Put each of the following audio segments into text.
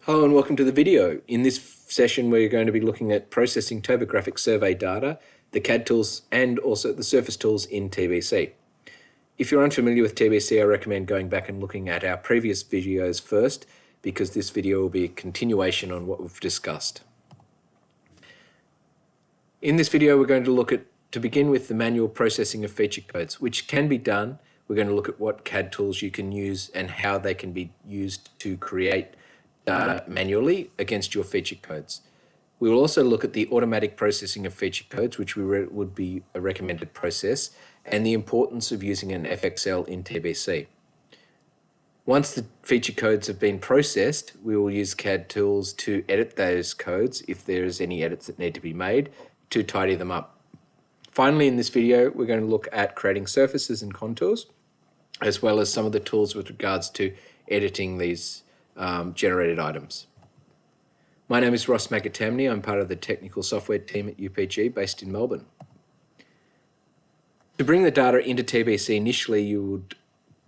Hello and welcome to the video. In this session we're going to be looking at processing topographic survey data, the CAD tools and also the surface tools in TBC. If you're unfamiliar with TBC, I recommend going back and looking at our previous videos first, because this video will be a continuation on what we've discussed. In this video we're going to look at, to begin with, the manual processing of feature codes, which can be done. We're going to look at what CAD tools you can use and how they can be used to create data manually against your feature codes. We will also look at the automatic processing of feature codes, which would be a recommended process, and the importance of using an FXL in TBC. Once the feature codes have been processed, we will use CAD tools to edit those codes if there is any edits that need to be made to tidy them up. Finally, in this video, we're going to look at creating surfaces and contours, as well as some of the tools with regards to editing these generated items. My name is Ross McAtamney. I'm part of the technical software team at UPG based in Melbourne. To bring the data into TBC, initially you would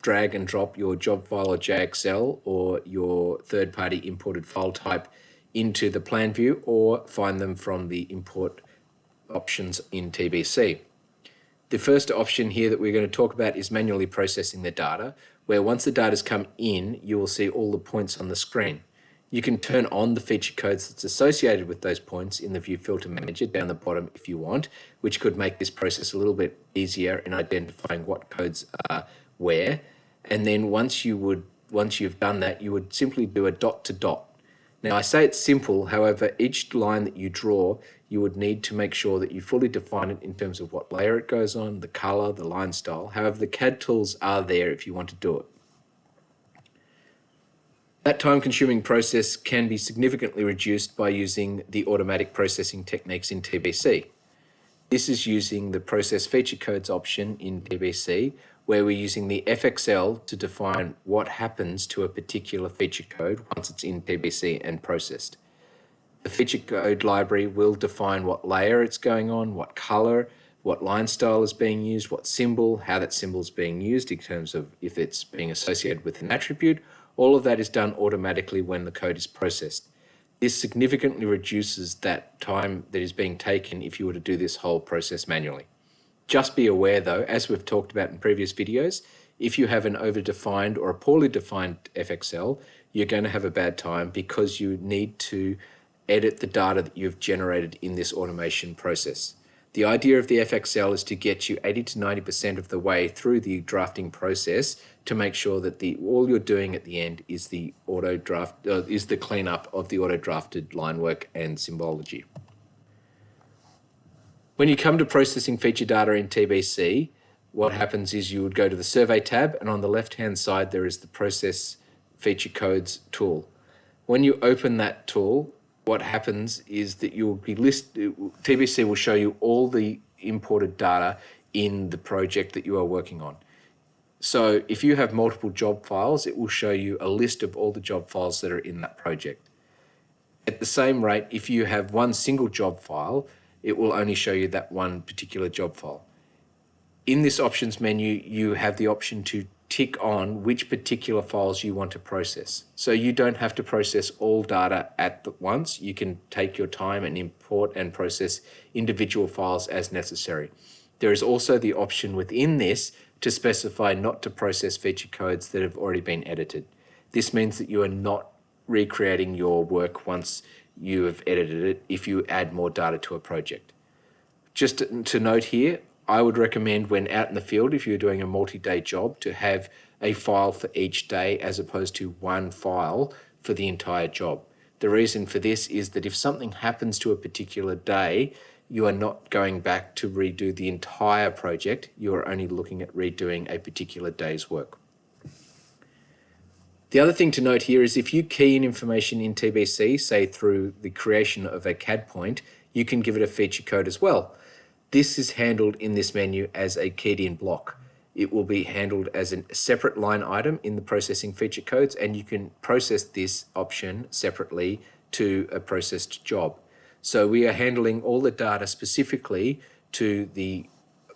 drag and drop your job file or JXL or your third-party imported file type into the plan view, or find them from the import options in TBC. The first option here that we're going to talk about is manually processing the data, where once the data's come in, you will see all the points on the screen. You can turn on the feature codes that's associated with those points in the View Filter Manager down the bottom if you want, which could make this process a little bit easier in identifying what codes are where. And then once you've done that, you would simply do a dot to dot. Now, I say it's simple, however, each line that you draw, you would need to make sure that you fully define it in terms of what layer it goes on, the color, the line style. However, the CAD tools are there if you want to do it. That time-consuming process can be significantly reduced by using the automatic processing techniques in TBC. This is using the Process Feature Codes option in TBC, where we're using the FXL to define what happens to a particular feature code once it's in TBC and processed. The feature code library will define what layer it's going on, what color, what line style is being used, what symbol, how that symbol is being used in terms of if it's being associated with an attribute. All of that is done automatically when the code is processed. This significantly reduces that time that is being taken if you were to do this whole process manually. Just be aware though, as we've talked about in previous videos, if you have an overdefined or a poorly defined FXL, you're going to have a bad time because you need to edit the data that you've generated in this automation process. The idea of the FXL is to get you 80 to 90% of the way through the drafting process to make sure that all you're doing at the end is the cleanup of the auto-drafted line work and symbology. When you come to processing feature data in TBC, what happens is you would go to the Survey tab, and on the left-hand side there is the Process Feature Codes tool. When you open that tool, what happens is that TBC will show you all the imported data in the project that you are working on. So if you have multiple job files, it will show you a list of all the job files that are in that project. At the same rate, if you have one single job file, it will only show you that one particular job file. In this options menu, you have the option to tick on which particular files you want to process. So you don't have to process all data at once. You can take your time and import and process individual files as necessary. There is also the option within this to specify not to process feature codes that have already been edited. This means that you are not recreating your work once you have edited it if you add more data to a project. Just to note here, I would recommend when out in the field, if you're doing a multi-day job, to have a file for each day as opposed to one file for the entire job. The reason for this is that if something happens to a particular day, you are not going back to redo the entire project. You are only looking at redoing a particular day's work. The other thing to note here is if you key in information in TBC, say through the creation of a CAD point, you can give it a feature code as well. This is handled in this menu as a keyed in block. It will be handled as a separate line item in the processing feature codes, and you can process this option separately to a processed job. So we are handling all the data specifically to the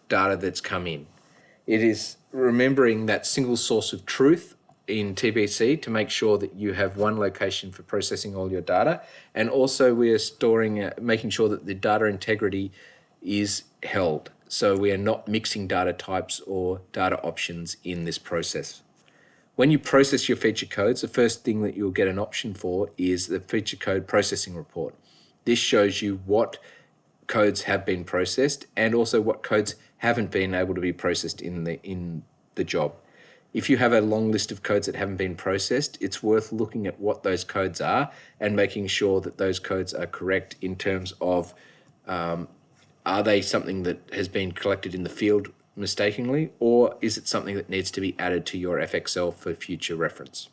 data that's come in. It is remembering that single source of truth in TBC to make sure that you have one location for processing all your data. And also we are storing, making sure that the data integrity is held. So we are not mixing data types or data options in this process. When you process your feature codes, the first thing that you'll get an option for is the feature code processing report. This shows you what codes have been processed and also what codes haven't been able to be processed in the job. If you have a long list of codes that haven't been processed, it's worth looking at what those codes are and making sure that those codes are correct in terms of are they something that has been collected in the field mistakenly, or is it something that needs to be added to your FXL for future reference?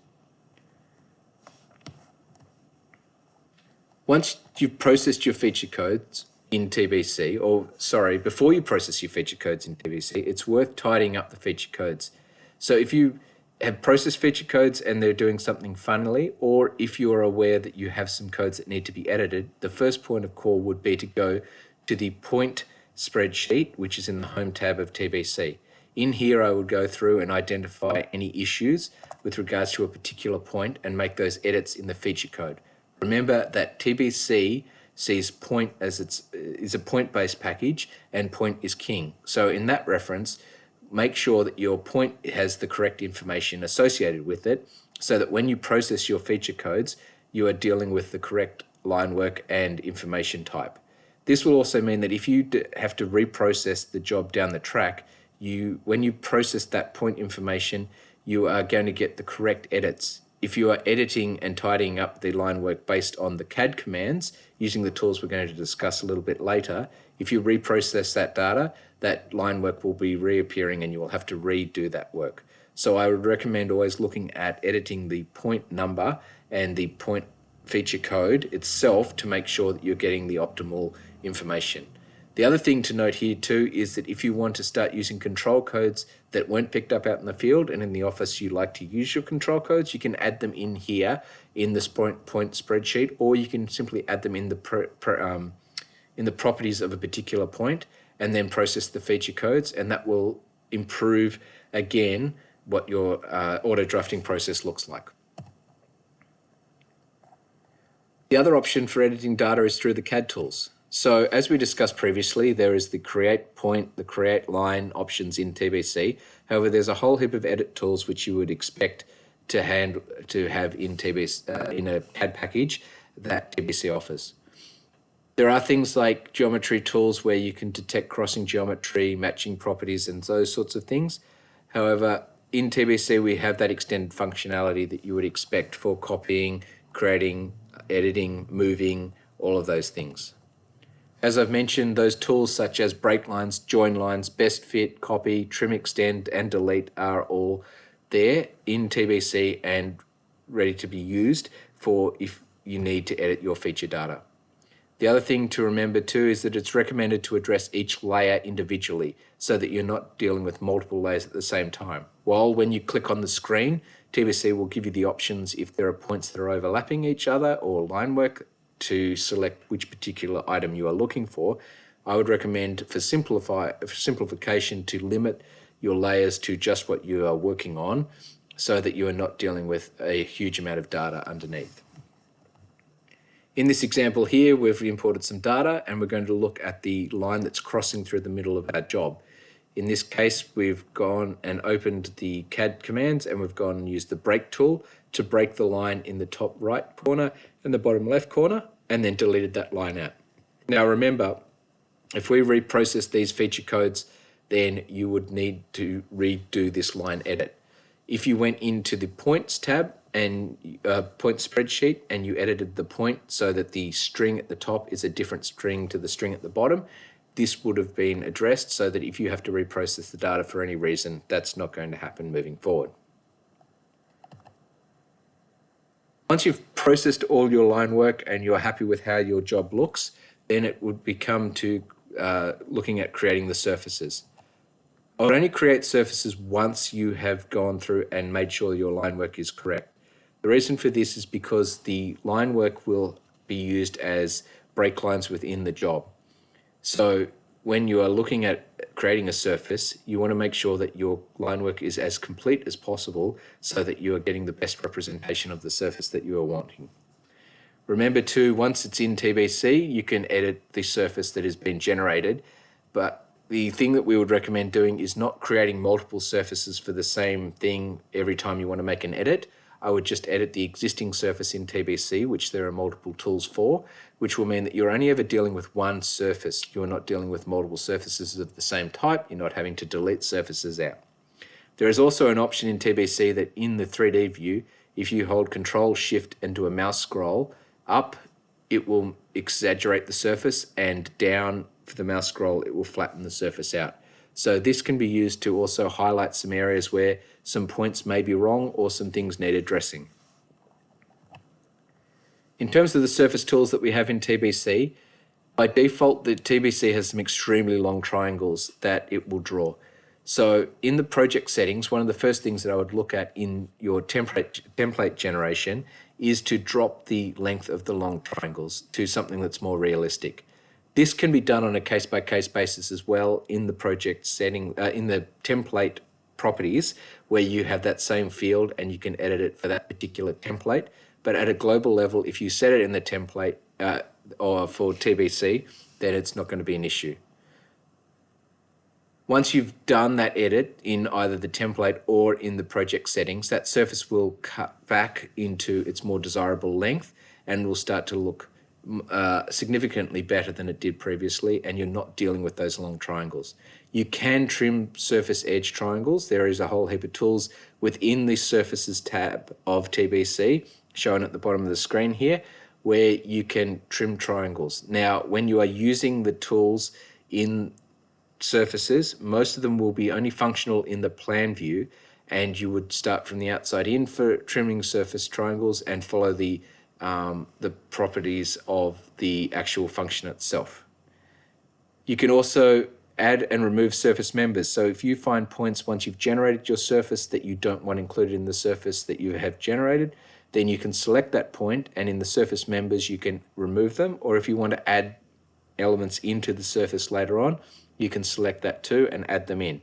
Once you've processed your feature codes in TBC, or sorry, before you process your feature codes in TBC, it's worth tidying up the feature codes. So if you have processed feature codes and they're doing something funnily, or if you're aware that you have some codes that need to be edited, the first point of call would be to go to the point spreadsheet, which is in the home tab of TBC. In here, I would go through and identify any issues with regards to a particular point and make those edits in the feature code. Remember that TBC sees point as is a point-based package and point is king. So in that reference, make sure that your point has the correct information associated with it so that when you process your feature codes, you are dealing with the correct line work and information type. This will also mean that if you have to reprocess the job down the track, when you process that point information, you are going to get the correct edits. If you are editing and tidying up the line work based on the CAD commands, using the tools we're going to discuss a little bit later, if you reprocess that data, that line work will be reappearing and you will have to redo that work. So I would recommend always looking at editing the point number and the point feature code itself to make sure that you're getting the optimal information. The other thing to note here too is that if you want to start using control codes that weren't picked up out in the field and in the office you like to use your control codes, you can add them in here in this point spreadsheet, or you can simply add them in the properties of a particular point and then process the feature codes, and that will improve again what your auto drafting process looks like. The other option for editing data is through the CAD tools. So as we discussed previously, there is the create point, the create line options in TBC. However, there's a whole heap of edit tools which you would expect to have in TBC in a CAD package that TBC offers. There are things like geometry tools where you can detect crossing geometry, matching properties, and those sorts of things. However, in TBC, we have that extended functionality that you would expect for copying, creating, editing, moving, all of those things. As I've mentioned, those tools such as break lines, join lines, best fit, copy, trim, extend, and delete are all there in TBC and ready to be used for if you need to edit your feature data. The other thing to remember too is that it's recommended to address each layer individually so that you're not dealing with multiple layers at the same time. While when you click on the screen, TBC will give you the options if there are points that are overlapping each other or line work to select which particular item you are looking for. I would recommend for simplification to limit your layers to just what you are working on so that you are not dealing with a huge amount of data underneath. In this example here, we've imported some data and we're going to look at the line that's crossing through the middle of our job. In this case, we've gone and opened the CAD commands and we've gone and used the break tool to break the line in the top right corner and the bottom left corner, and then deleted that line out. Now remember, if we reprocess these feature codes, then you would need to redo this line edit. If you went into the points tab and point spreadsheet and you edited the point so that the string at the top is a different string to the string at the bottom, this would have been addressed so that if you have to reprocess the data for any reason, that's not going to happen moving forward. Once you've processed all your line work and you're happy with how your job looks, then it would become to looking at creating the surfaces. I would only create surfaces once you have gone through and made sure your line work is correct. The reason for this is because the line work will be used as break lines within the job. So when you are looking at creating a surface, you want to make sure that your line work is as complete as possible so that you are getting the best representation of the surface that you are wanting. Remember too, once it's in TBC, you can edit the surface that has been generated, but the thing that we would recommend doing is not creating multiple surfaces for the same thing every time you want to make an edit. I would just edit the existing surface in TBC, which there are multiple tools for, which will mean that you're only ever dealing with one surface. You're not dealing with multiple surfaces of the same type. You're not having to delete surfaces out. There is also an option in TBC that in the 3D view, if you hold Control Shift and do a mouse scroll up, it will exaggerate the surface, and down for the mouse scroll, it will flatten the surface out. So this can be used to also highlight some areas where some points may be wrong or some things need addressing. In terms of the surface tools that we have in TBC, by default, the TBC has some extremely long triangles that it will draw. So in the project settings, one of the first things that I would look at in your template generation is to drop the length of the long triangles to something that's more realistic. This can be done on a case-by-case basis as well in the project setting, in the template properties, where you have that same field and you can edit it for that particular template. But at a global level, if you set it in the template or for TBC, then it's not going to be an issue. Once you've done that edit in either the template or in the project settings, that surface will cut back into its more desirable length and will start to look significantly better than it did previously, and you're not dealing with those long triangles. You can trim surface edge triangles. There is a whole heap of tools within the Surfaces tab of TBC, shown at the bottom of the screen here, where you can trim triangles. Now, when you are using the tools in surfaces, most of them will be only functional in the plan view, and you would start from the outside in for trimming surface triangles and follow the properties of the actual function itself. You can also add and remove surface members. So if you find points once you've generated your surface that you don't want included in the surface that you have generated, then you can select that point, and in the surface members you can remove them, or if you want to add elements into the surface later on, you can select that too and add them in.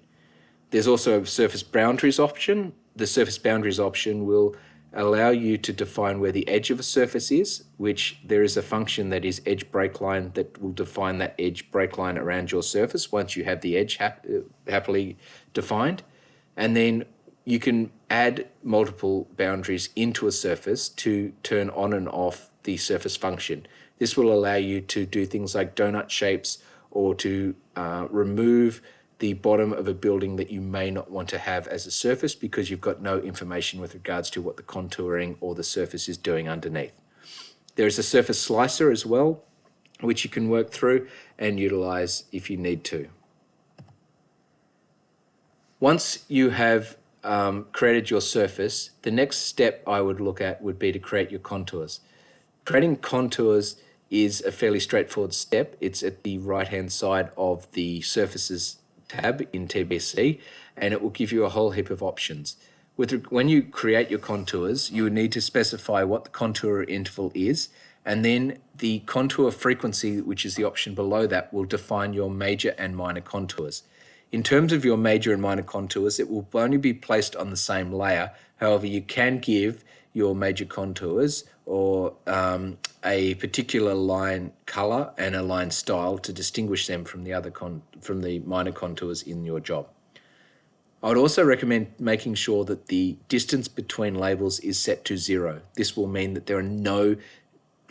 There's also a surface boundaries option. The surface boundaries option will allow you to define where the edge of a surface is, which there is a function that is edge break line that will define that edge break line around your surface once you have the edge happily defined. And then you can add multiple boundaries into a surface to turn on and off the surface function. This will allow you to do things like donut shapes, or to remove the bottom of a building that you may not want to have as a surface because you've got no information with regards to what the contouring or the surface is doing underneath. There is a surface slicer as well, which you can work through and utilize if you need to. Once you have created your surface, the next step I would look at would be to create your contours. Creating contours is a fairly straightforward step. It's at the right-hand side of the Surfaces tab in TBC, and it will give you a whole heap of options. When you create your contours, you would need to specify what the contour interval is, and then the contour frequency, which is the option below that, will define your major and minor contours. In terms of your major and minor contours, it will only be placed on the same layer. However, you can give your major contours or a particular line color and a line style to distinguish them from the minor contours in your job. I would also recommend making sure that the distance between labels is set to 0. This will mean that there are no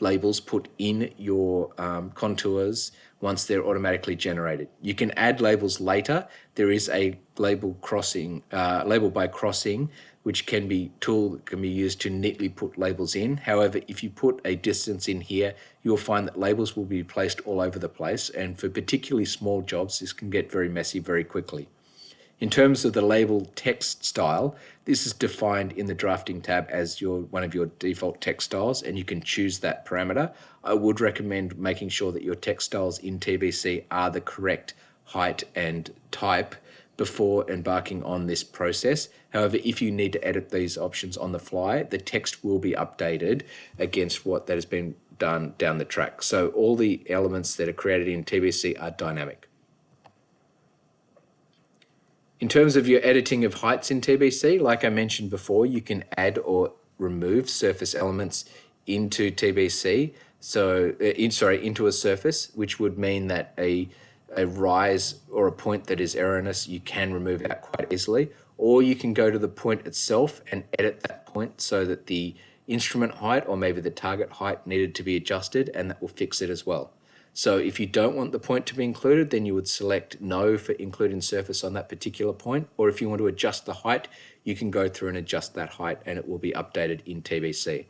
labels put in your contours once they're automatically generated. You can add labels later. There is a label by crossing, which can be tool that can be used to neatly put labels in. However, if you put a distance in here, you'll find that labels will be placed all over the place, and for particularly small jobs, this can get very messy very quickly. In terms of the label text style, this is defined in the drafting tab as one of your default text styles, and you can choose that parameter. I would recommend making sure that your text styles in TBC are the correct height and type before embarking on this process. However, if you need to edit these options on the fly, the text will be updated against what that has been done down the track. So all the elements that are created in TBC are dynamic. In terms of your editing of heights in TBC, like I mentioned before, you can add or remove surface elements into TBC. So, into a surface, which would mean that a rise or a point that is erroneous, you can remove that quite easily. Or you can go to the point itself and edit that point so that the instrument height or maybe the target height needed to be adjusted, and that will fix it as well. So if you don't want the point to be included, then you would select no for including surface on that particular point. Or if you want to adjust the height, you can go through and adjust that height and it will be updated in TBC.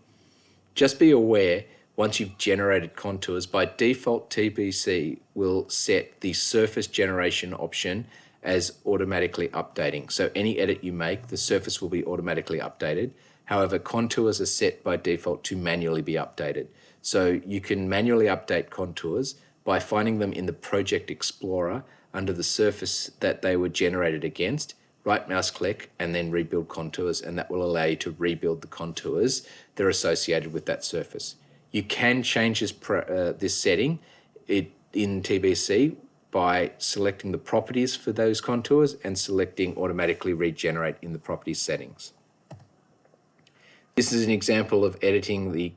Just be aware, once you've generated contours, by default TBC will set the surface generation option as automatically updating. So any edit you make, the surface will be automatically updated. However, contours are set by default to manually be updated. So you can manually update contours by finding them in the Project Explorer under the surface that they were generated against, right mouse click and then rebuild contours, and that will allow you to rebuild the contours that are associated with that surface. You can change this setting in TBC by selecting the properties for those contours and selecting automatically regenerate in the properties settings. This is an example of editing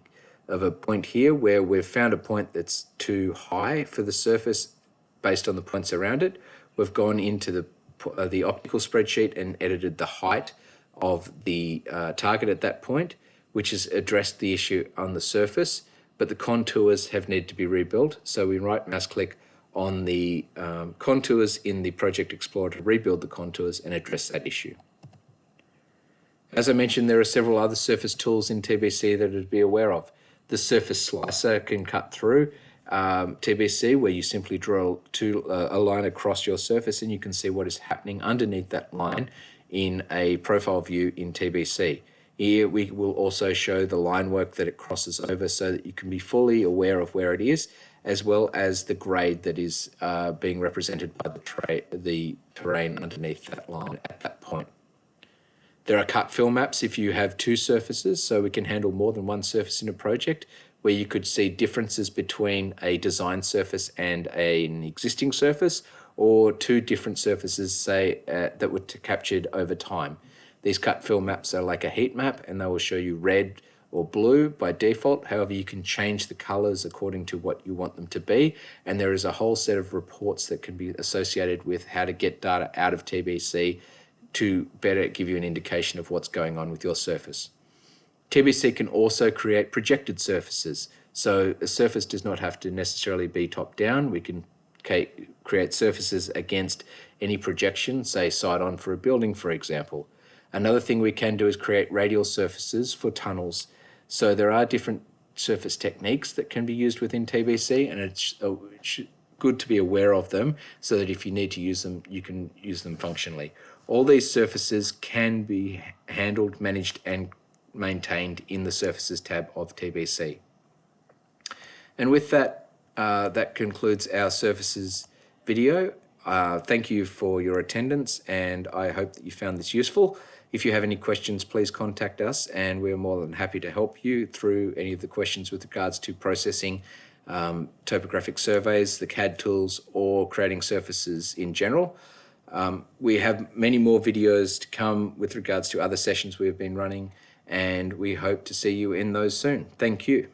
of a point here where we've found a point that's too high for the surface based on the points around it. We've gone into the optical spreadsheet and edited the height of the target at that point, which has addressed the issue on the surface, but the contours have needed to be rebuilt. So we right mouse click on the contours in the Project Explorer to rebuild the contours and address that issue. As I mentioned, there are several other surface tools in TBC that to be aware of. The surface slicer can cut through TBC, where you simply draw a line across your surface and you can see what is happening underneath that line in a profile view in TBC. Here we will also show the line work that it crosses over so that you can be fully aware of where it is, as well as the grade that is being represented by the terrain underneath that line at that point. There are cut fill maps if you have two surfaces, so we can handle more than one surface in a project, where you could see differences between a design surface and an existing surface, or two different surfaces, say, that were captured over time. These cut fill maps are like a heat map, and they will show you red or blue by default. However, you can change the colors according to what you want them to be, and there is a whole set of reports that can be associated with how to get data out of TBC to better give you an indication of what's going on with your surface. TBC can also create projected surfaces. So a surface does not have to necessarily be top down. We can create surfaces against any projection, say side on for a building, for example. Another thing we can do is create radial surfaces for tunnels. So there are different surface techniques that can be used within TBC, and it's good to be aware of them so that if you need to use them, you can use them functionally. All these surfaces can be handled, managed, and maintained in the Surfaces tab of TBC. And with that, that concludes our Surfaces video. Thank you for your attendance, and I hope that you found this useful. If you have any questions, please contact us, and we're more than happy to help you through any of the questions with regards to processing topographic surveys, the CAD tools, or creating surfaces in general. We have many more videos to come with regards to other sessions we have been running, and we hope to see you in those soon. Thank you.